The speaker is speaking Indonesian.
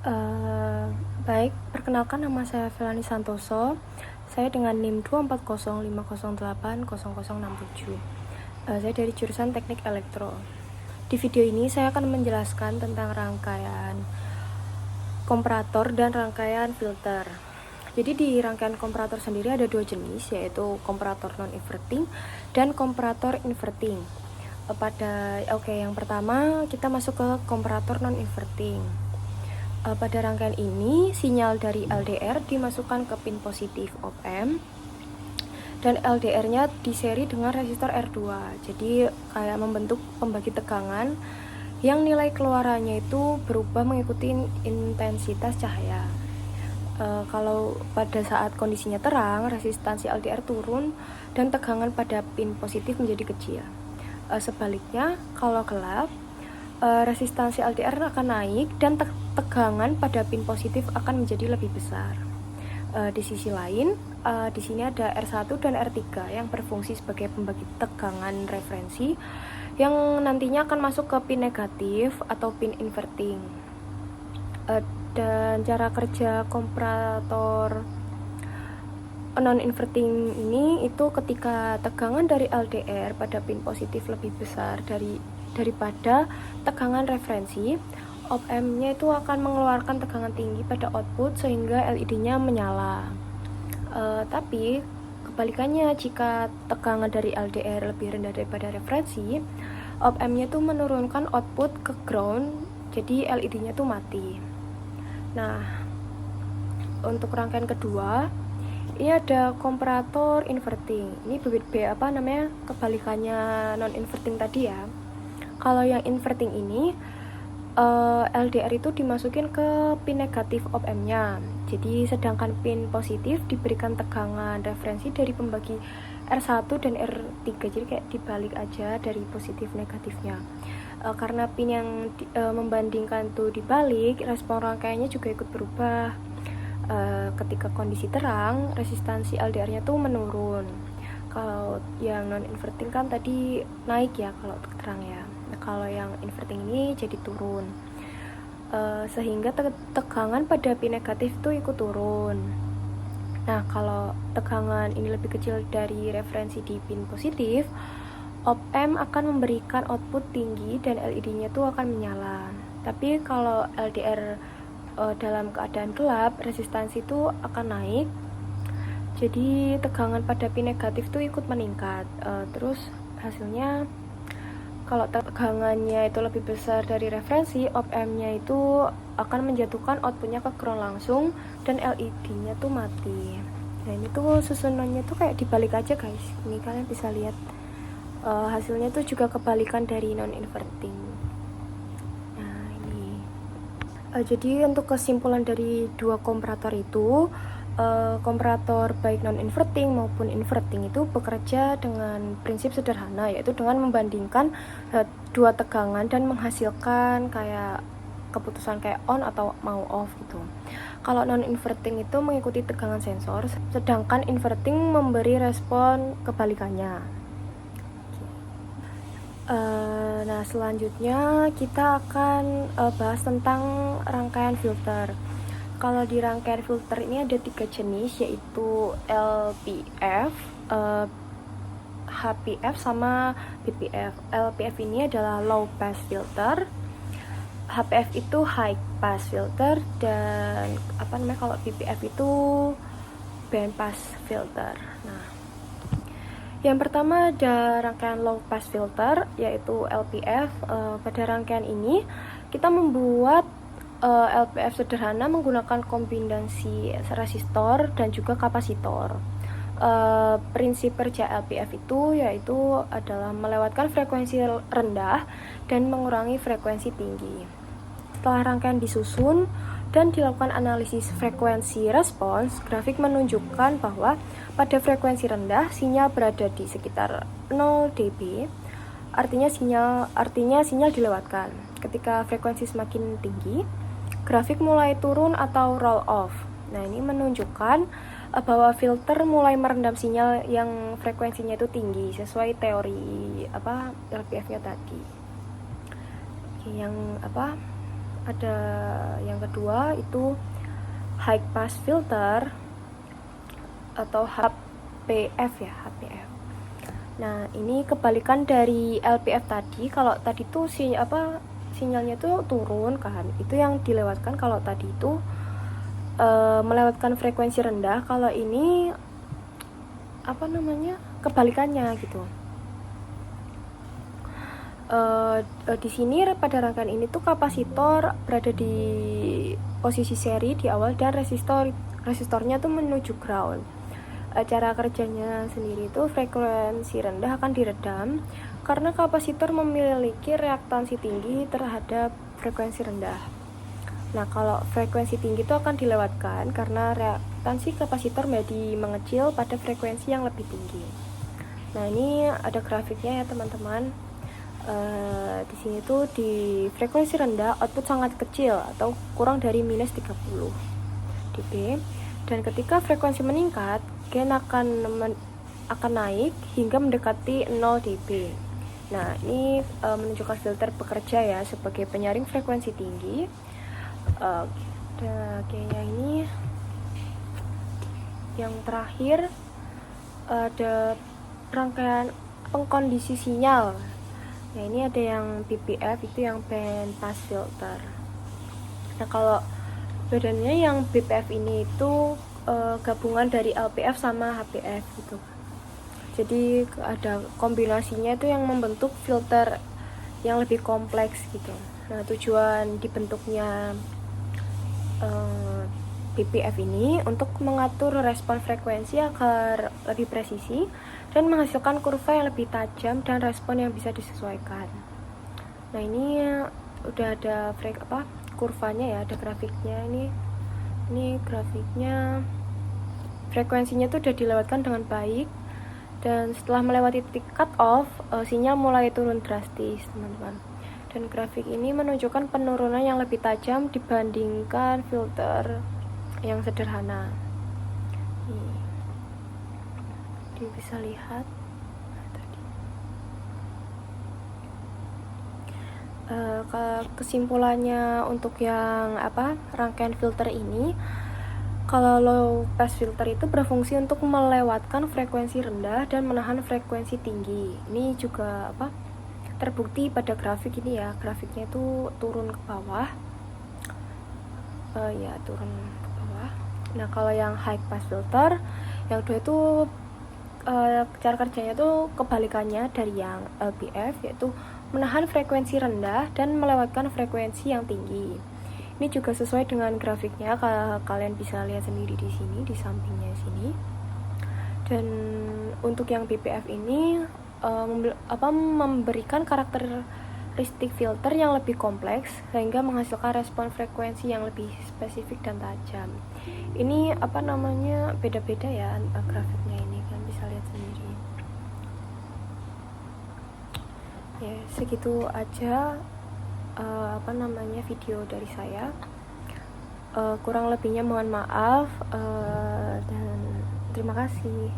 Uh, Baik, perkenalkan nama saya Felani Santoso. Saya dengan NIM 24050080067. Saya dari jurusan Teknik Elektro. Di video ini saya akan menjelaskan tentang rangkaian komparator dan rangkaian filter. Jadi di rangkaian komparator sendiri ada dua jenis, yaitu komparator non-inverting dan komparator inverting. Yang pertama kita masuk ke komparator non-inverting. Pada rangkaian ini, sinyal dari LDR dimasukkan ke pin positif op-amp dan LDR-nya diseri dengan resistor R2. Jadi kayak membentuk pembagi tegangan yang nilai keluarannya itu berubah mengikuti intensitas cahaya. Kalau pada saat kondisinya terang, resistansi LDR turun dan tegangan pada pin positif menjadi kecil. Sebaliknya, kalau gelap, resistansi LDR akan naik dan tegangan pada pin positif akan menjadi lebih besar. Di sisi lain, di sini ada R1 dan R3 yang berfungsi sebagai pembagi tegangan referensi yang nantinya akan masuk ke pin negatif atau pin inverting. Dan cara kerja komparator non-inverting ini itu ketika tegangan dari LDR pada pin positif lebih besar daripada tegangan referensi, op-amp-nya itu akan mengeluarkan tegangan tinggi pada output sehingga LED-nya menyala. Tapi kebalikannya, jika tegangan dari LDR lebih rendah daripada referensi, op-amp-nya itu menurunkan output ke ground, jadi LED-nya itu mati. Nah, untuk rangkaian kedua, ini ada komparator inverting. Ini kebalikannya non-inverting tadi ya. Kalau yang inverting ini, LDR itu dimasukin ke pin negatif op-amp-nya. Jadi sedangkan pin positif diberikan tegangan referensi dari pembagi R1 dan R3. Jadi kayak dibalik aja dari positif negatifnya. Karena pin yang membandingkan tuh dibalik, respon rangkaiannya juga ikut berubah. Ketika kondisi terang, resistansi LDR-nya tuh menurun. Kalau yang non-inverting kan tadi naik ya kalau terang ya. Nah, kalau yang inverting ini jadi turun, sehingga tegangan pada pin negatif itu ikut turun. Nah, kalau tegangan ini lebih kecil dari referensi di pin positif, op-amp akan memberikan output tinggi dan LED-nya tuh akan menyala. Tapi kalau LDR dalam keadaan gelap, resistansi itu akan naik, jadi tegangan pada pin negatif itu ikut meningkat. Terus hasilnya kalau tegangannya itu lebih besar dari referensi, op-amp-nya itu akan menjatuhkan outputnya ke ground langsung dan LED-nya tuh mati. Nah, ini tuh susunannya tuh kayak dibalik aja guys. Ini kalian bisa lihat hasilnya tuh juga kebalikan dari non-inverting. Nah, ini jadi untuk kesimpulan dari dua komparator itu, komparator baik non-inverting maupun inverting itu bekerja dengan prinsip sederhana, yaitu dengan membandingkan dua tegangan dan menghasilkan kayak keputusan kayak on atau mau off gitu. Kalau non-inverting itu mengikuti tegangan sensor, sedangkan inverting memberi respon kebalikannya. Nah, selanjutnya kita akan bahas tentang rangkaian filter. Kalau di rangkaian filter ini ada 3 jenis, yaitu LPF, HPF, sama PPF. LPF ini adalah low pass filter, HPF itu high pass filter, dan kalau PPF itu band pass filter. Nah, yang pertama ada rangkaian low pass filter, yaitu LPF. Pada rangkaian ini kita membuat LPF sederhana menggunakan kombinasi resistor dan juga kapasitor. Prinsip kerja LPF itu yaitu adalah melewatkan frekuensi rendah dan mengurangi frekuensi tinggi. Setelah rangkaian disusun dan dilakukan analisis frekuensi respons, grafik menunjukkan bahwa pada frekuensi rendah sinyal berada di sekitar 0 dB, artinya sinyal dilewatkan. Ketika frekuensi semakin tinggi, grafik mulai turun atau roll off. Nah, ini menunjukkan bahwa filter mulai merendam sinyal yang frekuensinya itu tinggi sesuai teori LPF-nya tadi. Yang ada yang kedua itu high pass filter atau HPF ya, HPF. Nah, ini kebalikan dari LPF tadi. Kalau tadi tuh sinyalnya tuh turun kan. Itu yang dilewatkan kalau tadi itu melewatkan frekuensi rendah. Kalau ini kebalikannya gitu. Di sini pada rangkaian ini tuh kapasitor berada di posisi seri di awal dan resistornya tuh menuju ground. Cara kerjanya sendiri itu frekuensi rendah akan diredam karena kapasitor memiliki reaktansi tinggi terhadap frekuensi rendah. Nah, kalau frekuensi tinggi itu akan dilewatkan karena reaktansi kapasitor menjadi mengecil pada frekuensi yang lebih tinggi. Nah, ini ada grafiknya ya teman-teman. Di sini tuh di frekuensi rendah output sangat kecil atau kurang dari minus 30 dB, dan ketika frekuensi meningkat gain akan naik hingga mendekati 0 dB. Nah, ini menunjukkan filter bekerja ya sebagai penyaring frekuensi tinggi. Kayaknya ini yang terakhir ada rangkaian pengkondisi sinyal. Nah, ini ada yang BPF, itu yang band pass filter. Nah, kalau bedanya yang BPF ini itu gabungan dari LPF sama HPF gitu. Jadi ada kombinasinya itu yang membentuk filter yang lebih kompleks gitu. Nah, tujuan dibentuknya BPF ini untuk mengatur respon frekuensi agar lebih presisi dan menghasilkan kurva yang lebih tajam dan respon yang bisa disesuaikan. Nah, ini udah ada kurvanya ya, ada grafiknya. Ini grafiknya, frekuensinya tuh udah dilewatkan dengan baik, dan setelah melewati titik cut off sinyal mulai turun drastis teman-teman. Dan grafik ini menunjukkan penurunan yang lebih tajam dibandingkan filter yang sederhana. Ini bisa lihat kesimpulannya untuk yang rangkaian filter ini. Kalau low pass filter itu berfungsi untuk melewatkan frekuensi rendah dan menahan frekuensi tinggi. Ini juga terbukti pada grafik ini ya. Grafiknya itu turun ke bawah. Turun ke bawah. Nah, kalau yang high pass filter yang dua itu cara kerjanya itu kebalikannya dari yang LPF, yaitu menahan frekuensi rendah dan melewatkan frekuensi yang tinggi. Ini juga sesuai dengan grafiknya, kalian bisa lihat sendiri di sini, di sampingnya sini. Dan untuk yang BPF ini memberikan karakteristik filter yang lebih kompleks sehingga menghasilkan respon frekuensi yang lebih spesifik dan tajam. Ini beda-beda ya grafiknya ini, kan bisa lihat sendiri. Ya, segitu aja video dari saya. Kurang lebihnya mohon maaf, dan terima kasih.